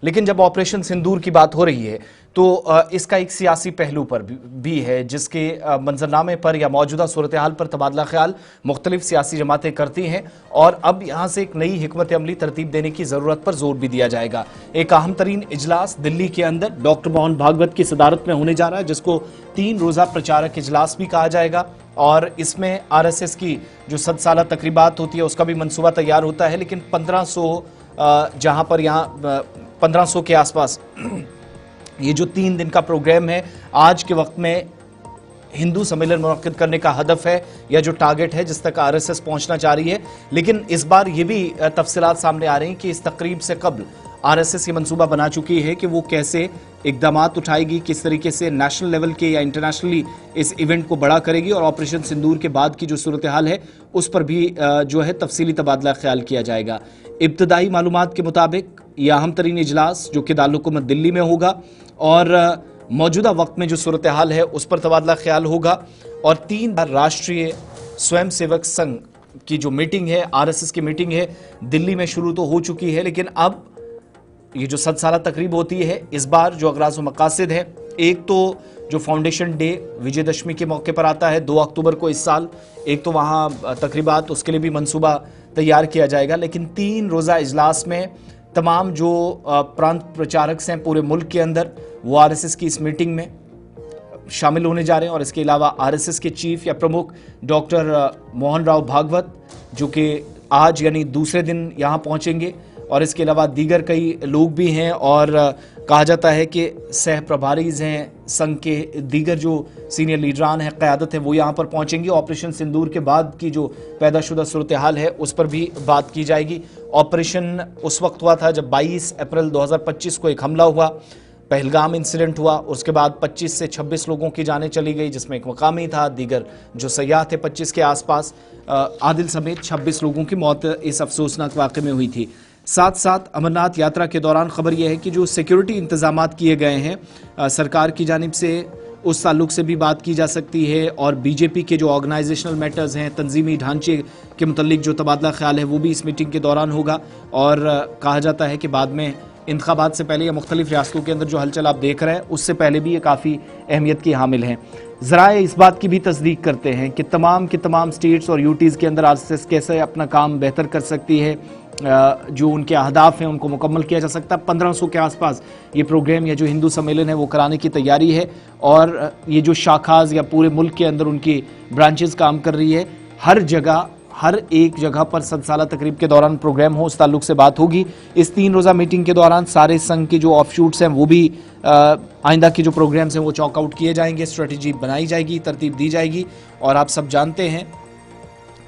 लेकिन जब ऑपरेशन सिंदूर की बात हो रही है तो इसका एक सियासी पहलू पर भी है, जिसके मंजरनामे पर या मौजूदा सूरत हाल पर तबादला ख्याल मुख्तलिफ सियासी जमातें करती हैं और अब यहाँ से एक नई हिकमत अमली तरतीब देने की ज़रूरत पर जोर भी दिया जाएगा। एक अहम तरीन इजलास दिल्ली के अंदर डॉक्टर मोहन भागवत की सदारत में होने जा रहा है, जिसको 3 रोज़ा प्रचारक इजलास भी कहा जाएगा और इसमें RSS की जो 100 साला तकरीबात होती है उसका भी मंसूबा तैयार होता है। लेकिन 1500 जहाँ पर यहाँ 1500 के आसपास ये जो 3 दिन का प्रोग्राम है, आज के वक्त में हिंदू सम्मेलन मुनक्किद करने का हदफ है या जो टारगेट है जिस तक RSS पहुंचना चाह रही है। लेकिन इस बार ये भी तफसीलात सामने आ रही हैं कि इस तकरीब से कबल RSS ये मंसूबा बना चुकी है कि वो कैसे इकदामात उठाएगी, किस तरीके से नेशनल लेवल के या इंटरनेशनली इस इवेंट को बड़ा करेगी और ऑपरेशन सिंदूर के बाद की जो सूरत हाल है उस पर भी जो है तफसीली तबादला ख्याल किया जाएगा। इब्तदाई मालूमात के मुताबिक यह अहम तरीन इजलास जो कि दारुल-हुकूमत दिल्ली में होगा और मौजूदा वक्त में जो सूरत हाल है उस पर तबादला ख्याल होगा और 3 बार राष्ट्रीय स्वयं सेवक संघ की जो मीटिंग है, RSS की मीटिंग है, दिल्ली में शुरू तो हो चुकी है। लेकिन अब ये जो 100 साला तकरीब होती है, इस बार जो अगराज़ व मकासद है, एक तो जो फाउंडेशन डे विजयदशमी के मौके पर आता है 2 अक्टूबर को इस साल, एक तो वहाँ तकरीबात उसके लिए भी मंसूबा तैयार किया जाएगा। लेकिन 3 रोज़ा इजलास में तमाम जो प्रांत प्रचारक हैं पूरे मुल्क के अंदर वो RSS की इस मीटिंग में शामिल होने जा रहे हैं और इसके अलावा RSS के चीफ या प्रमुख डॉक्टर मोहन राव भागवत जो कि आज यानी दूसरे दिन यहाँ पहुँचेंगे और इसके अलावा दीगर कई लोग भी हैं और कहा जाता है कि सह प्रभारीज हैं, संघ के दीगर जो सीनियर लीडरान हैं, क़यादत है, वो यहाँ पर पहुँचेंगी। ऑपरेशन सिंदूर के बाद की जो पैदाशुदा सूरत हाल है उस पर भी बात की जाएगी। ऑपरेशन उस वक्त हुआ था जब 22 अप्रैल 2025 को एक हमला हुआ, पहलगाम इंसिडेंट हुआ, उसके बाद 25 से 26 लोगों की जानें चली गई, जिसमें एक मकामी था, दीगर जो सयाह थे 25 के आसपास, आदिल समेत 26 लोगों की मौत इस अफसोसनाक वाक़े में हुई थी। साथ साथ अमरनाथ यात्रा के दौरान खबर यह है कि जो सिक्योरिटी इंतजामात किए गए हैं सरकार की जानिब से, उस ताल्लुक से भी बात की जा सकती है और बीजेपी के जो ऑर्गेनाइजेशनल मैटर्स हैं, तंजीमी ढांचे के मुतल्लिक जो तबादला ख्याल है वो भी इस मीटिंग के दौरान होगा। और कहा जाता है कि बाद में इंतखाबात से पहले या मुख्तलिफ रियासतों के अंदर जो हलचल आप देख रहे हैं उससे पहले भी ये काफ़ी अहमियत की हामिल हैं। ज़राए इस बात की भी तस्दीक करते हैं कि तमाम के तमाम स्टेट्स और यूटीज़ के अंदर RSS कैसे अपना काम बेहतर कर सकती है, जो उनके अहदाफ हैं उनको मुकम्मल किया जा सकता है। 1500 के आसपास ये प्रोग्राम या जो हिंदू सम्मेलन है वो कराने की तैयारी है और ये जो शाखाज या पूरे मुल्क के अंदर उनकी ब्रांचेस काम कर रही है, हर एक जगह पर 100 साला तकरीब के दौरान प्रोग्राम हो, उस ताल्लुक से बात होगी। इस 3 रोज़ा मीटिंग के दौरान सारे संघ के जो ऑफशूट्स हैं वो भी आइंदा के जो प्रोग्राम्स हैं वो चॉक आउट किए जाएंगे, स्ट्रेटजी बनाई जाएगी, तरतीब दी जाएगी। और आप सब जानते हैं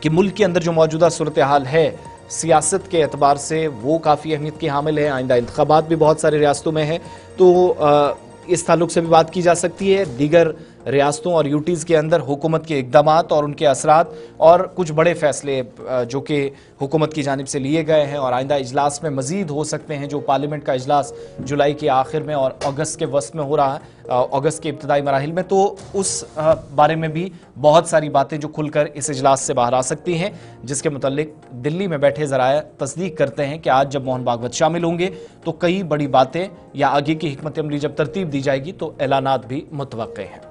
कि मुल्क के अंदर जो मौजूदा सूरत हाल है सियासत के एतबार से वो काफ़ी अहमियत की हामिल है। आइंदा इंतखाबात भी बहुत सारे रियासतों में है, तो इस ताल्लुक से भी बात की जा सकती है। दीगर रियासतों और यूटीज़ के अंदर हुकूमत के इक़दामात और उनके असरात और कुछ बड़े फ़ैसले जो कि हुकूमत की जानिब से लिए गए हैं और आइंदा इजलास में मज़ीद हो सकते हैं। जो पार्लियामेंट का इजलास जुलाई के आखिर में और अगस्त के वस्त में हो रहा है, अगस्त के इब्तदाई मराहिल में, तो उस बारे में भी बहुत सारी बातें जो खुलकर इस इजलास से बाहर आ सकती हैं, जिसके मुतल्लिक दिल्ली में बैठे ज़राए तस्दीक करते हैं कि आज जब मोहन भागवत शामिल होंगे तो कई बड़ी बातें या आगे की हिकमत अमली जब तरतीब दी जाएगी तो ऐलानात भी मुतवक्के हैं।